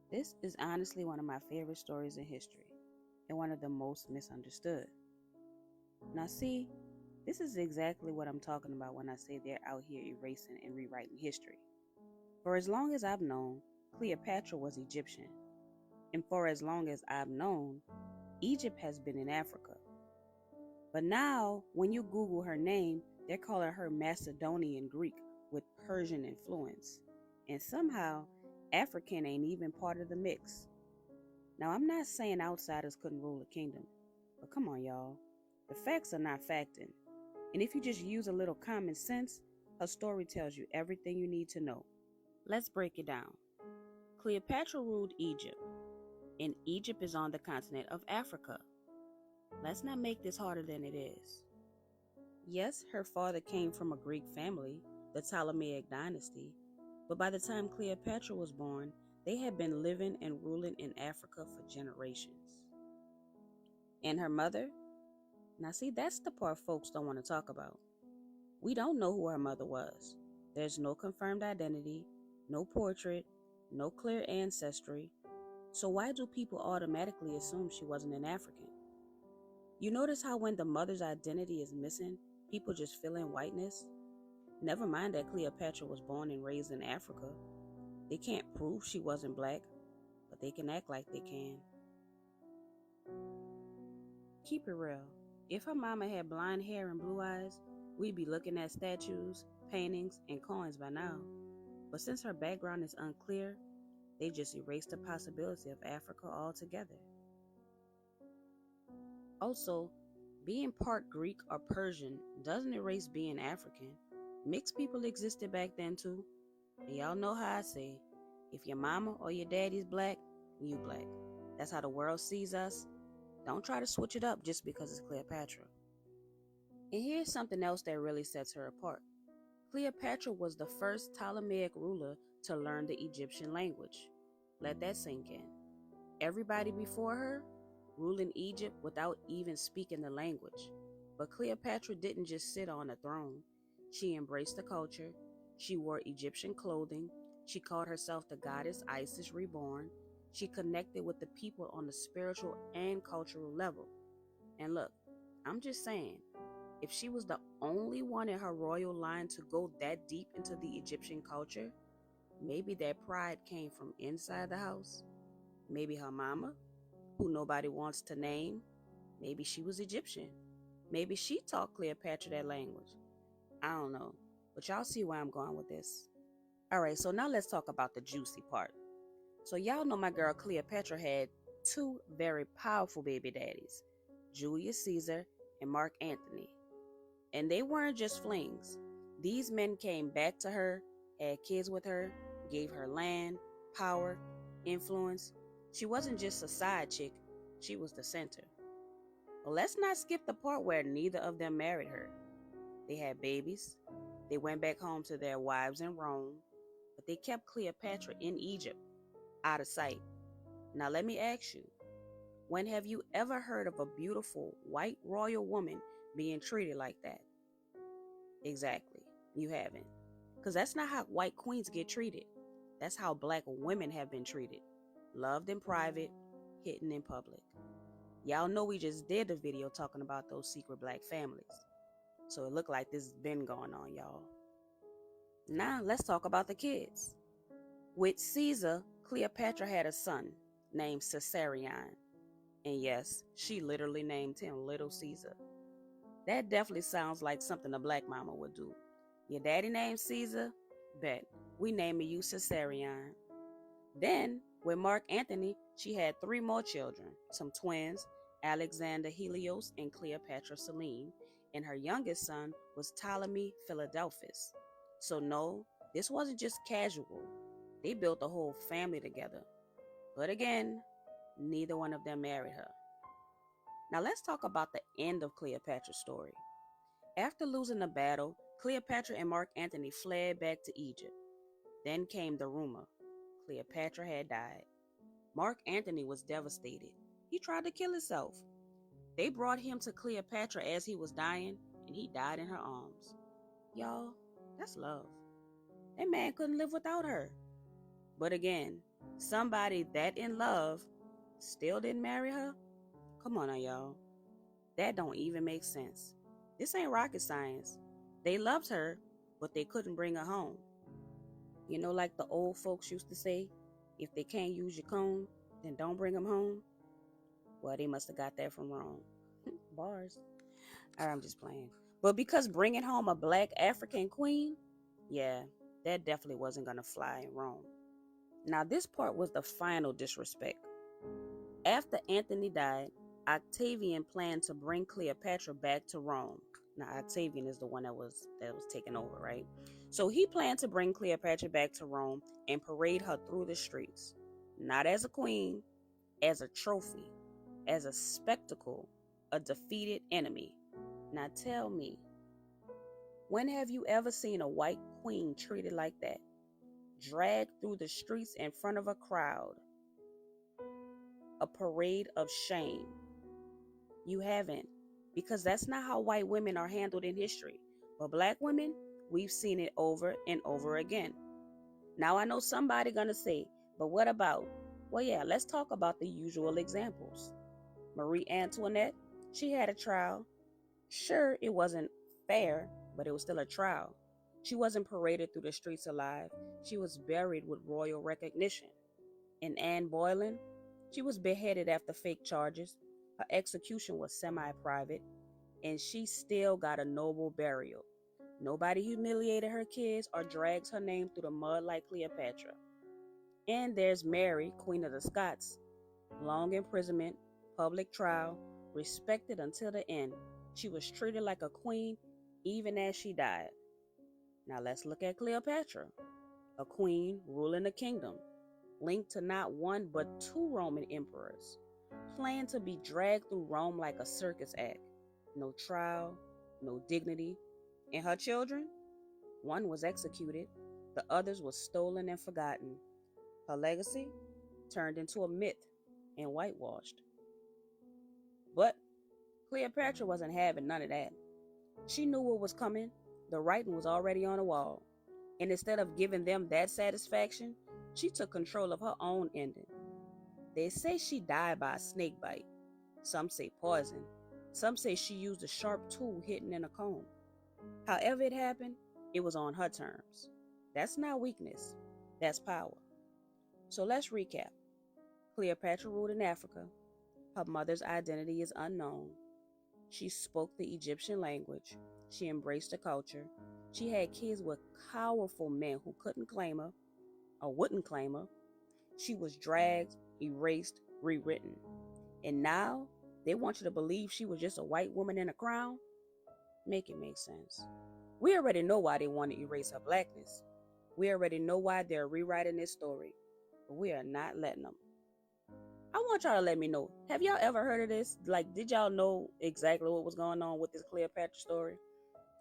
This is honestly one of my favorite stories in history and one of the most misunderstood. Now, see, this is exactly what I'm talking about when I say they're out here erasing and rewriting history. For as long as I've known, Cleopatra was Egyptian, and for as long as I've known, Egypt has been in Africa. But now, when you Google her name, they're calling her Macedonian Greek with Persian influence. And somehow, African ain't even part of the mix. Now, I'm not saying outsiders couldn't rule a kingdom, but come on, y'all. The facts are not facting. And if you just use a little common sense, her story tells you everything you need to know. Let's break it down. Cleopatra ruled Egypt, and Egypt is on the continent of Africa. Let's not make this harder than it is. Yes, her father came from a Greek family, the Ptolemaic dynasty, but by the time Cleopatra was born, they had been living and ruling in Africa for generations. And her mother? Now, see, that's the part folks don't want to talk about. We don't know who her mother was. There's no confirmed identity, no portrait, no clear ancestry. So, why do people automatically assume she wasn't an African? You notice how when the mother's identity is missing, people just fill in whiteness? Never mind that Cleopatra was born and raised in Africa. They can't prove she wasn't black, but they can act like they can. Keep it real. If her mama had blonde hair and blue eyes, we'd be looking at statues, paintings, and coins by now. But since her background is unclear, they just erased the possibility of Africa altogether. Also, being part Greek or Persian doesn't erase being African. Mixed people existed back then too. And y'all know how I say, if your mama or your daddy's black, you black. That's how the world sees us. Don't try to switch it up just because it's Cleopatra. And here's something else that really sets her apart. Cleopatra was the first Ptolemaic ruler to learn the Egyptian language. Let that sink in. Everybody before her ruled in Egypt without even speaking the language. But Cleopatra didn't just sit on a throne. She embraced the culture. She wore Egyptian clothing. She called herself the goddess Isis reborn. She connected with the people on the spiritual and cultural level. And look, I'm just saying, if she was the only one in her royal line to go that deep into the Egyptian culture, maybe that pride came from inside the house. Maybe her mama, who nobody wants to name, maybe she was Egyptian. Maybe she taught Cleopatra that language. I don't know, but y'all see where I'm going with this. Alright, so now let's talk about the juicy part. So y'all know my girl Cleopatra had two very powerful baby daddies, Julius Caesar and Mark Antony. And they weren't just flings. These men came back to her, had kids with her, gave her land, power, influence. She wasn't just a side chick, she was the center. But let's not skip the part where neither of them married her. They had babies, they went back home to their wives in Rome, but they kept Cleopatra in Egypt, out of sight. Now let me ask you, when have you ever heard of a beautiful white royal woman being treated like that? Exactly, you haven't. Because that's not how white queens get treated. That's how black women have been treated. Loved in private, hidden in public. Y'all know we just did a video talking about those secret black families. So it looked like this has been going on, y'all. Now let's talk about the kids. With Caesar, Cleopatra had a son named Caesarion. And yes, she literally named him Little Caesar. That definitely sounds like something a black mama would do. Your daddy named Caesar? Bet. We naming you Caesarion. Then, with Mark Antony, she had three more children, some twins, Alexander Helios and Cleopatra Selene, and her youngest son was Ptolemy Philadelphus. So no, this wasn't just casual. They built a whole family together. But again, neither one of them married her. Now let's talk about the end of Cleopatra's story. After losing the battle, Cleopatra and Mark Antony fled back to Egypt. Then came the rumor Cleopatra had died. Mark Antony was devastated. He tried to kill himself. They brought him to Cleopatra as he was dying, and he died in her arms. Y'all, that's love. That man couldn't live without her. But again, somebody that in love still didn't marry her? Come on now, y'all. That don't even make sense. This ain't rocket science. They loved her, but they couldn't bring her home. You know, like the old folks used to say, if they can't use your comb, then don't bring them home. Well, they must have got that from wrong. Bars. I'm just playing. But because bringing home a black African queen, yeah, that definitely wasn't going to fly in Rome. Now, this part was the final disrespect. After Antony died, Octavian planned to bring Cleopatra back to Rome. Now, Octavian is the one that was taken over, right? So he planned to bring Cleopatra back to Rome and parade her through the streets, not as a queen, as a trophy, as a spectacle, a defeated enemy. Now tell me, when have you ever seen a white queen treated like that? Dragged through the streets in front of a crowd? A parade of shame. You haven't, because that's not how white women are handled in history. But black women, we've seen it over and over again. Now I know somebody gonna say, but what about? Well, yeah, let's talk about the usual examples. Marie Antoinette, she had a trial. Sure, it wasn't fair, but it was still a trial. She wasn't paraded through the streets alive. She was buried with royal recognition. And Anne Boleyn, she was beheaded after fake charges. Her execution was semi-private, and she still got a noble burial. Nobody humiliated her kids or drags her name through the mud like Cleopatra. And there's Mary, Queen of the Scots. Long imprisonment, public trial, respected until the end. She was treated like a queen even as she died. Now let's look at Cleopatra, a queen ruling a kingdom, linked to not one but two Roman emperors, planned to be dragged through Rome like a circus act. No trial, no dignity. And her children? One was executed, the others were stolen and forgotten. Her legacy turned into a myth and whitewashed. But Cleopatra wasn't having none of that. She knew what was coming. The writing was already on the wall. And instead of giving them that satisfaction, she took control of her own ending. They say she died by a snake bite. Some say poison. Some say she used a sharp tool hidden in a comb. However it happened, it was on her terms. That's not weakness. That's power. So let's recap. Cleopatra ruled in Africa. Her mother's identity is unknown. She spoke the Egyptian language. She embraced the culture. She had kids with powerful men who couldn't claim her or wouldn't claim her. She was dragged, erased, rewritten. And now they want you to believe she was just a white woman in a crown? Make it make sense. We already know why they want to erase her blackness. We already know why they're rewriting this story. But we are not letting them. I want y'all to let me know. Have y'all ever heard of this? Like, did y'all know exactly what was going on with this Cleopatra story?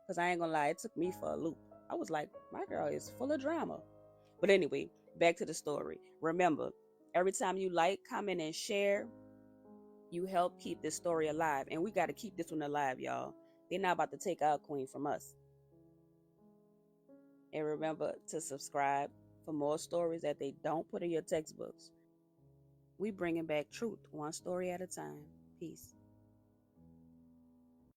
Because I ain't gonna lie, it took me for a loop. I was like, my girl is full of drama. But anyway, back to the story. Remember, every time you like, comment, and share, you help keep this story alive. And we got to keep this one alive, y'all. They're not about to take our queen from us. And remember to subscribe for more stories that they don't put in your textbooks. We bringing back truth one story at a time. Peace.